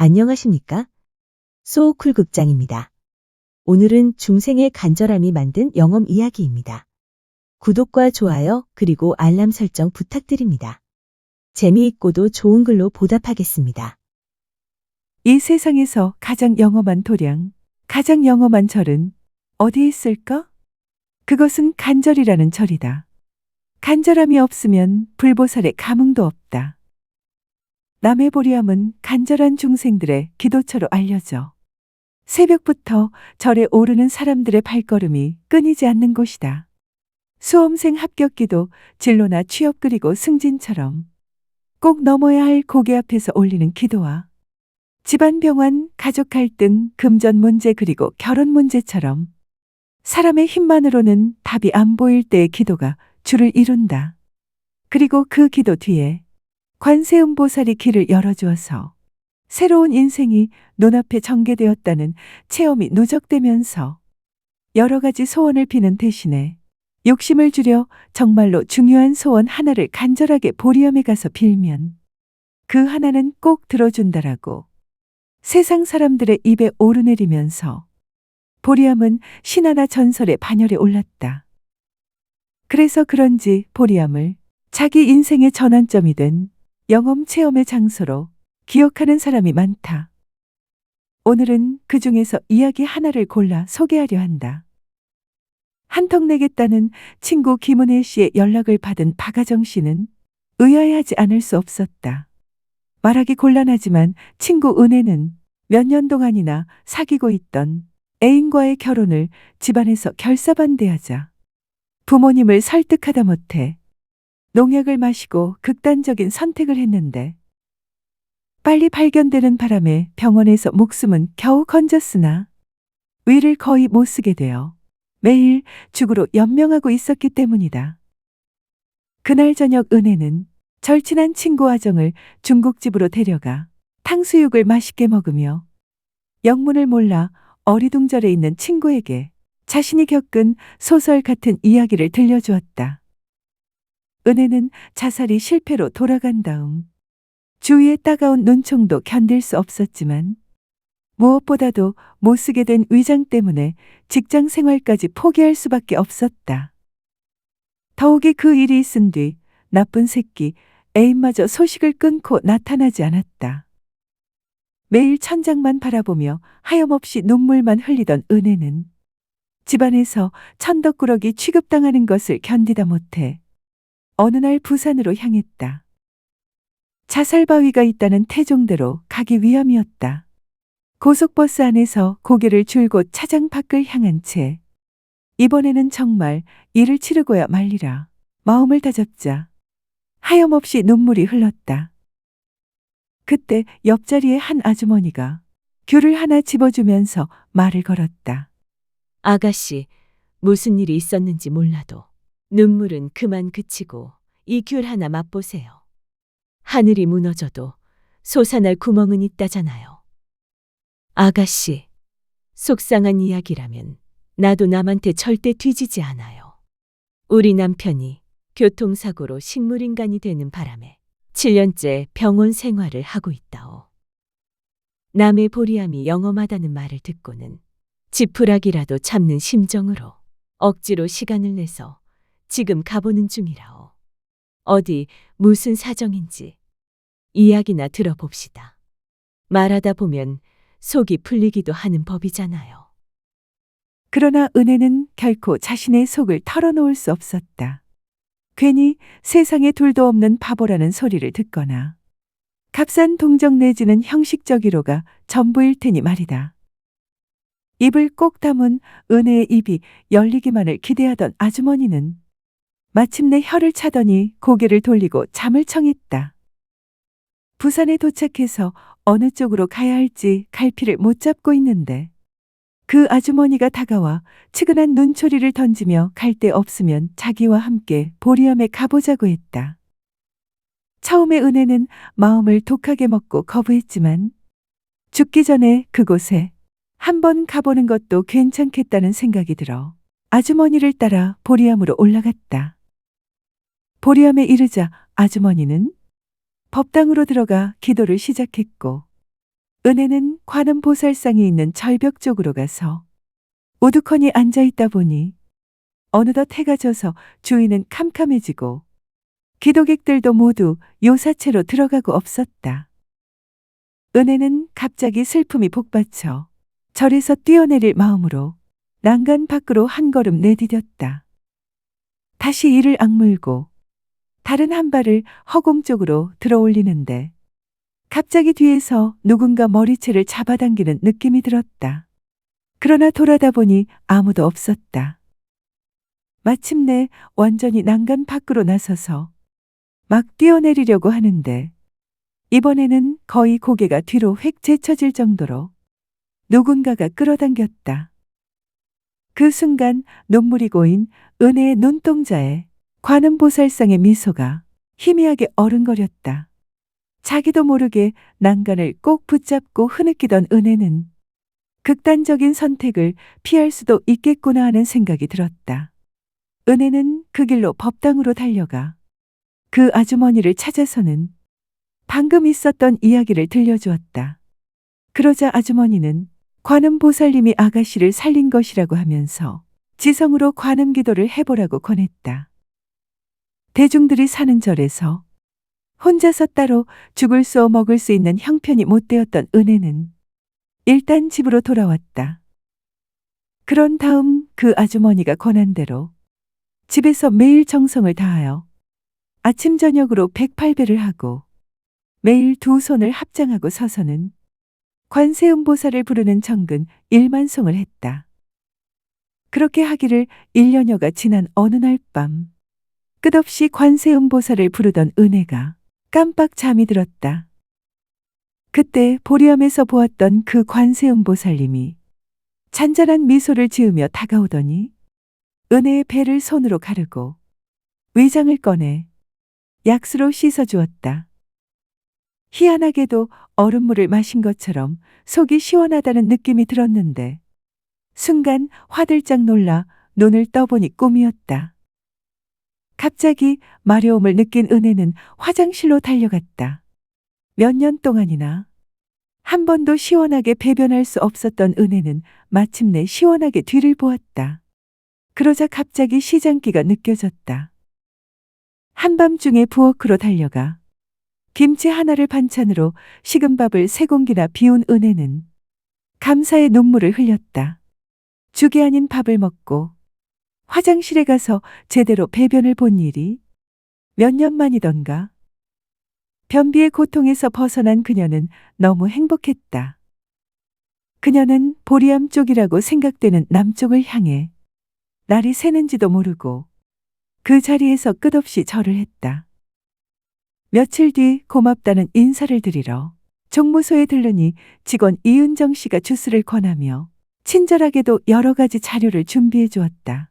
안녕하십니까? 소쿨 극장입니다. 오늘은 중생의 간절함이 만든 영업 이야기입니다. 구독과 좋아요 그리고 알람 설정 부탁드립니다. 재미있고도 좋은 글로 보답하겠습니다. 이 세상에서 가장 영험한 도량, 가장 영험한 절은 어디에 있을까? 그것은 간절이라는 절이다. 간절함이 없으면 불보살의 감흥도 없다. 남의 보리함은 간절한 중생들의 기도처로 알려져 새벽부터 절에 오르는 사람들의 발걸음이 끊이지 않는 곳이다. 수험생 합격기도 진로나 취업 그리고 승진처럼 꼭 넘어야 할 고개 앞에서 올리는 기도와 집안 병환, 가족 갈등, 금전 문제 그리고 결혼 문제처럼 사람의 힘만으로는 답이 안 보일 때의 기도가 주를 이룬다. 그리고 그 기도 뒤에 관세음보살이 길을 열어주어서 새로운 인생이 눈앞에 전개되었다는 체험이 누적되면서 여러 가지 소원을 비는 대신에 욕심을 줄여 정말로 중요한 소원 하나를 간절하게 보리함에 가서 빌면 그 하나는 꼭 들어준다라고 세상 사람들의 입에 오르내리면서 보리함은 신하나 전설의 반열에 올랐다. 그래서 그런지 보리함을 자기 인생의 전환점이 된 영험 체험의 장소로 기억하는 사람이 많다. 오늘은 그 중에서 이야기 하나를 골라 소개하려 한다. 한턱 내겠다는 친구 김은혜 씨의 연락을 받은 박아정 씨는 의아해하지 않을 수 없었다. 말하기 곤란하지만 친구 은혜는 몇 년 동안이나 사귀고 있던 애인과의 결혼을 집안에서 결사반대하자 부모님을 설득하다 못해 농약을 마시고 극단적인 선택을 했는데 빨리 발견되는 바람에 병원에서 목숨은 겨우 건졌으나 위를 거의 못 쓰게 되어 매일 죽으로 연명하고 있었기 때문이다. 그날 저녁 은혜는 절친한 친구 아정을 중국집으로 데려가 탕수육을 맛있게 먹으며 영문을 몰라 어리둥절해 있는 친구에게 자신이 겪은 소설 같은 이야기를 들려주었다. 은혜는 자살이 실패로 돌아간 다음 주위의 따가운 눈총도 견딜 수 없었지만 무엇보다도 못 쓰게 된 위장 때문에 직장 생활까지 포기할 수밖에 없었다. 더욱이 그 일이 있은 뒤 나쁜 새끼 애인마저 소식을 끊고 나타나지 않았다. 매일 천장만 바라보며 하염없이 눈물만 흘리던 은혜는 집안에서 천덕꾸러기 취급당하는 것을 견디다 못해 어느 날 부산으로 향했다. 자살바위가 있다는 태종대로 가기 위함이었다. 고속버스 안에서 고개를 줄곧 차장 밖을 향한 채 이번에는 정말 일을 치르고야 말리라 마음을 다잡자 하염없이 눈물이 흘렀다. 그때 옆자리에 한 아주머니가 귤을 하나 집어주면서 말을 걸었다. 아가씨, 무슨 일이 있었는지 몰라도 눈물은 그만 그치고 이 귤 하나 맛보세요. 하늘이 무너져도 솟아날 구멍은 있다잖아요. 아가씨, 속상한 이야기라면 나도 남한테 절대 뒤지지 않아요. 우리 남편이 교통사고로 식물인간이 되는 바람에 7년째 병원 생활을 하고 있다오. 남의 보리함이 영험하다는 말을 듣고는 지푸라기라도 잡는 심정으로 억지로 시간을 내서 지금 가보는 중이라오. 어디 무슨 사정인지 이야기나 들어봅시다. 말하다 보면 속이 풀리기도 하는 법이잖아요. 그러나 은혜는 결코 자신의 속을 털어놓을 수 없었다. 괜히 세상에 둘도 없는 바보라는 소리를 듣거나 값싼 동정 내지는 형식적이로가 전부일 테니 말이다. 입을 꼭 다문 은혜의 입이 열리기만을 기대하던 아주머니는 마침내 혀를 차더니 고개를 돌리고 잠을 청했다. 부산에 도착해서 어느 쪽으로 가야 할지 갈피를 못 잡고 있는데 그 아주머니가 다가와 측은한 눈초리를 던지며 갈 데 없으면 자기와 함께 보리함에 가보자고 했다. 처음에 은혜는 마음을 독하게 먹고 거부했지만 죽기 전에 그곳에 한번 가보는 것도 괜찮겠다는 생각이 들어 아주머니를 따라 보리함으로 올라갔다. 보리함에 이르자 아주머니는 법당으로 들어가 기도를 시작했고 은혜는 관음 보살상이 있는 절벽 쪽으로 가서 우두커니 앉아 있다 보니 어느덧 해가 져서 주위는 캄캄해지고 기도객들도 모두 요사체로 들어가고 없었다. 은혜는 갑자기 슬픔이 복받쳐 절에서 뛰어내릴 마음으로 난간 밖으로 한 걸음 내디뎠다. 다시 이를 악물고 다른 한 발을 허공 쪽으로 들어올리는데 갑자기 뒤에서 누군가 머리채를 잡아당기는 느낌이 들었다. 그러나 돌아다 보니 아무도 없었다. 마침내 완전히 난간 밖으로 나서서 막 뛰어내리려고 하는데 이번에는 거의 고개가 뒤로 획 제쳐질 정도로 누군가가 끌어당겼다. 그 순간 눈물이 고인 은혜의 눈동자에 관음보살상의 미소가 희미하게 어른거렸다. 자기도 모르게 난간을 꼭 붙잡고 흐느끼던 은혜는 극단적인 선택을 피할 수도 있겠구나 하는 생각이 들었다. 은혜는 그 길로 법당으로 달려가 그 아주머니를 찾아서는 방금 있었던 이야기를 들려주었다. 그러자 아주머니는 관음보살님이 아가씨를 살린 것이라고 하면서 지성으로 관음 기도를 해보라고 권했다. 대중들이 사는 절에서 혼자서 따로 죽을 쏘 먹을 수 있는 형편이 못 되었던 은혜는 일단 집으로 돌아왔다. 그런 다음 그 아주머니가 권한 대로 집에서 매일 정성을 다하여 아침 저녁으로 108배를 하고 매일 두 손을 합장하고 서서는 관세음보살을 부르는 정근 1만송을 했다. 그렇게 하기를 1년여가 지난 어느 날 밤 끝없이 관세음보살을 부르던 은혜가 깜빡 잠이 들었다. 그때 보리암에서 보았던 그 관세음보살님이 잔잔한 미소를 지으며 다가오더니 은혜의 배를 손으로 가르고 위장을 꺼내 약수로 씻어주었다. 희한하게도 얼음물을 마신 것처럼 속이 시원하다는 느낌이 들었는데 순간 화들짝 놀라 눈을 떠보니 꿈이었다. 갑자기 마려움을 느낀 은혜는 화장실로 달려갔다. 몇 년 동안이나 한 번도 시원하게 배변할 수 없었던 은혜는 마침내 시원하게 뒤를 보았다. 그러자 갑자기 시장기가 느껴졌다. 한밤중에 부엌으로 달려가 김치 하나를 반찬으로 식은 밥을 3공기나 비운 은혜는 감사의 눈물을 흘렸다. 죽이 아닌 밥을 먹고 화장실에 가서 제대로 배변을 본 일이 몇 년 만이던가. 변비의 고통에서 벗어난 그녀는 너무 행복했다. 그녀는 보리암 쪽이라고 생각되는 남쪽을 향해 날이 새는지도 모르고 그 자리에서 끝없이 절을 했다. 며칠 뒤 고맙다는 인사를 드리러 종무소에 들르니 직원 이은정 씨가 주스를 권하며 친절하게도 여러 가지 자료를 준비해 주었다.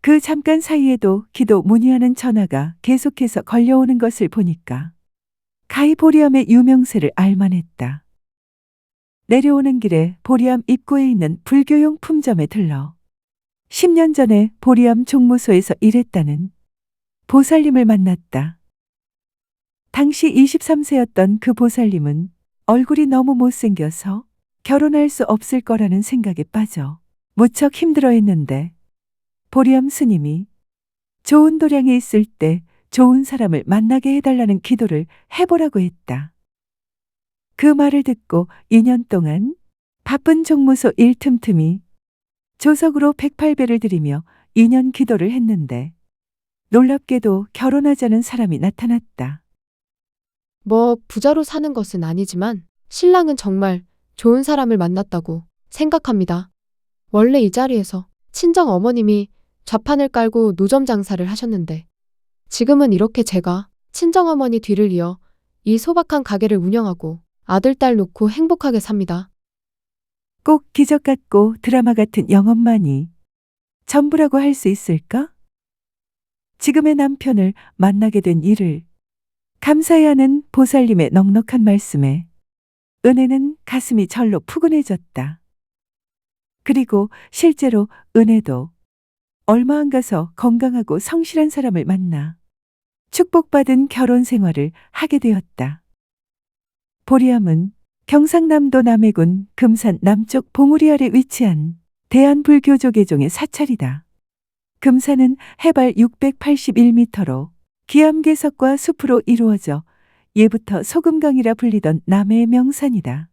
그 잠깐 사이에도 기도 문의하는 전화가 계속해서 걸려오는 것을 보니까 가히 보리암의 유명세를 알만했다. 내려오는 길에 보리암 입구에 있는 불교용 품점에 들러 10년 전에 보리암 종무소에서 일했다는 보살님을 만났다. 당시 23세였던 그 보살님은 얼굴이 너무 못생겨서 결혼할 수 없을 거라는 생각에 빠져 무척 힘들어했는데 보리암 스님이 좋은 도량이 있을 때 좋은 사람을 만나게 해달라는 기도를 해보라고 했다. 그 말을 듣고 2년 동안 바쁜 종무소 일 틈틈이 조석으로 108배를 드리며 2년 기도를 했는데 놀랍게도 결혼하자는 사람이 나타났다. 뭐 부자로 사는 것은 아니지만 신랑은 정말 좋은 사람을 만났다고 생각합니다. 원래 이 자리에서 친정 어머님이 좌판을 깔고 노점 장사를 하셨는데 지금은 이렇게 제가 친정어머니 뒤를 이어 이 소박한 가게를 운영하고 아들, 딸 놓고 행복하게 삽니다. 꼭 기적 같고 드라마 같은 영업만이 전부라고 할 수 있을까? 지금의 남편을 만나게 된 일을 감사해야 하는 보살님의 넉넉한 말씀에 은혜는 가슴이 절로 푸근해졌다. 그리고 실제로 은혜도 얼마 안 가서 건강하고 성실한 사람을 만나 축복받은 결혼 생활을 하게 되었다. 보리암은 경상남도 남해군 금산 남쪽 봉우리 아래 위치한 대한불교조계종의 사찰이다. 금산은 해발 681m로 기암괴석과 숲으로 이루어져 예부터 소금강이라 불리던 남해의 명산이다.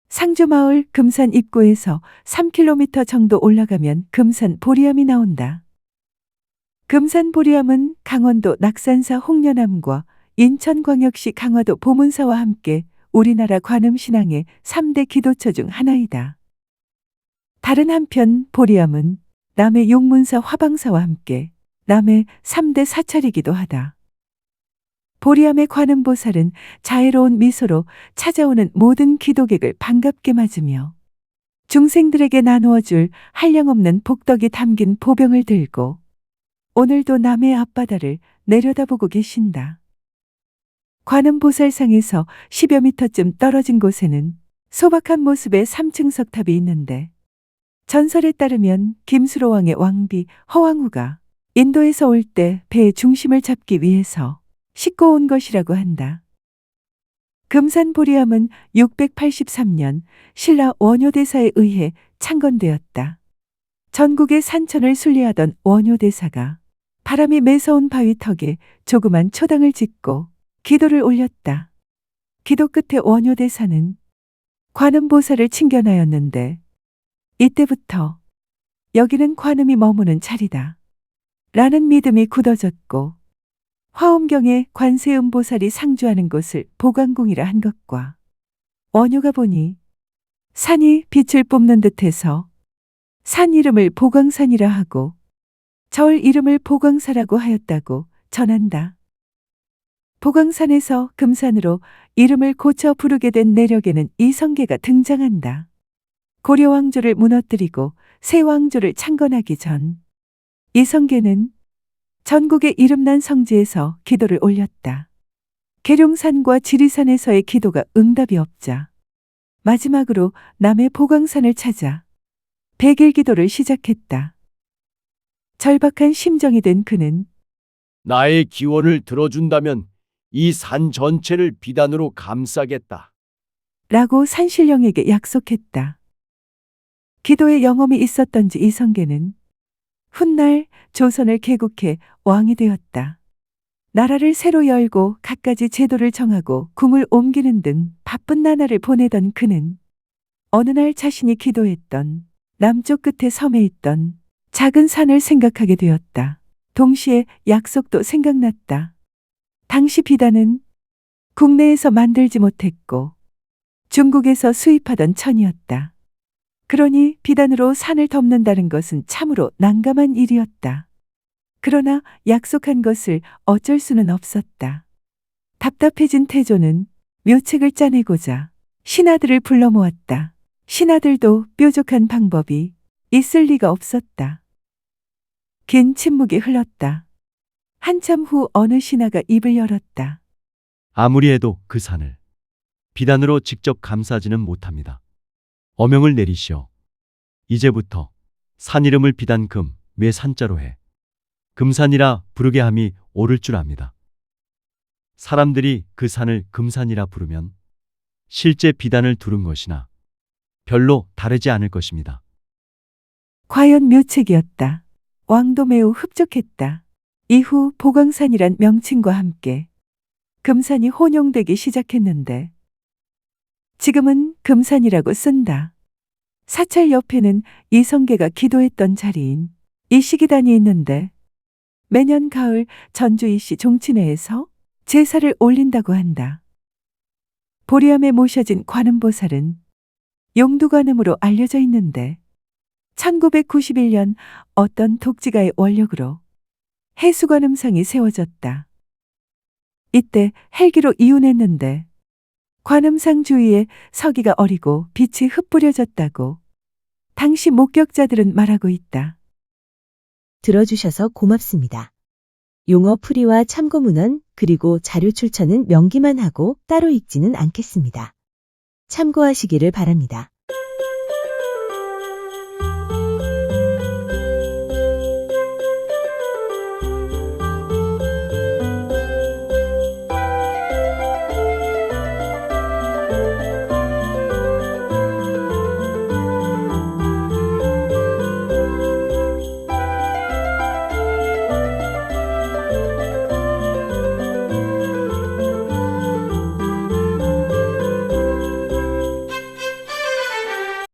상주마을 금산 입구에서 3km 정도 올라가면 금산 보리암이 나온다. 금산 보리암은 강원도 낙산사 홍련암과 인천광역시 강화도 보문사와 함께 우리나라 관음신앙의 3대 기도처 중 하나이다. 다른 한편 보리암은 남해 용문사 화방사와 함께 남해 3대 사찰이기도 하다. 보리암의 관음보살은 자애로운 미소로 찾아오는 모든 기도객을 반갑게 맞으며 중생들에게 나누어줄 한량없는 복덕이 담긴 보병을 들고 오늘도 남해 앞바다를 내려다보고 계신다. 관음보살상에서 10여 미터쯤 떨어진 곳에는 소박한 모습의 3층 석탑이 있는데 전설에 따르면 김수로왕의 왕비 허왕후가 인도에서 올 때 배의 중심을 잡기 위해서 싣고 온 것이라고 한다. 금산 보리암은 683년 신라 원효대사에 의해 창건되었다. 전국의 산천을 순례하던 원효대사가 바람이 매서운 바위 턱에 조그만 초당을 짓고 기도를 올렸다. 기도 끝에 원효대사는 관음보살을 칭견하였는데 이때부터 여기는 관음이 머무는 자리다 라는 믿음이 굳어졌고 화엄경에 관세음보살이 상주하는 곳을 보관궁이라 한 것과 원효가 보니 산이 빛을 뿜는 듯해서 산 이름을 보광산이라 하고 절 이름을 보광사라고 하였다고 전한다. 보광산에서 금산으로 이름을 고쳐 부르게 된 내력에는 이성계가 등장한다. 고려 왕조를 무너뜨리고 새 왕조를 창건하기 전 이성계는 전국의 이름난 성지에서 기도를 올렸다. 계룡산과 지리산에서의 기도가 응답이 없자 마지막으로 남해 보광산을 찾아 백일기도를 시작했다. 절박한 심정이 된 그는 나의 기원을 들어준다면 이 산 전체를 비단으로 감싸겠다. 라고 산신령에게 약속했다. 기도에 영험이 있었던지 이성계는 훗날 조선을 개국해 왕이 되었다. 나라를 새로 열고 갖가지 제도를 정하고 궁을 옮기는 등 바쁜 나날을 보내던 그는 어느 날 자신이 기도했던 남쪽 끝에 섬에 있던 작은 산을 생각하게 되었다. 동시에 약속도 생각났다. 당시 비단은 국내에서 만들지 못했고 중국에서 수입하던 천이었다. 그러니 비단으로 산을 덮는다는 것은 참으로 난감한 일이었다. 그러나 약속한 것을 어쩔 수는 없었다. 답답해진 태조는 묘책을 짜내고자 신하들을 불러 모았다. 신하들도 뾰족한 방법이 있을 리가 없었다. 긴 침묵이 흘렀다. 한참 후 어느 신하가 입을 열었다. 아무리 해도 그 산을 비단으로 직접 감싸지는 못합니다. 어명을 내리시오. 이제부터 산 이름을 비단금 매 산자로 해 금산이라 부르게 함이 옳을 줄 압니다. 사람들이 그 산을 금산이라 부르면 실제 비단을 두른 것이나 별로 다르지 않을 것입니다. 과연 묘책이었다. 왕도 매우 흡족했다. 이후 보광산이란 명칭과 함께 금산이 혼용되기 시작했는데 지금은 금산이라고 쓴다. 사찰 옆에는 이성계가 기도했던 자리인 이시기단이 있는데 매년 가을 전주 이시 종친회에서 제사를 올린다고 한다. 보리암에 모셔진 관음보살은 용두관음으로 알려져 있는데 1991년 어떤 독지가의 원력으로 해수관음상이 세워졌다. 이때 헬기로 이운했는데 관음상 주위에 서기가 어리고 빛이 흩뿌려졌다고 당시 목격자들은 말하고 있다. 들어주셔서 고맙습니다. 용어 풀이와 참고문헌 그리고 자료 출처는 명기만 하고 따로 읽지는 않겠습니다. 참고하시기를 바랍니다.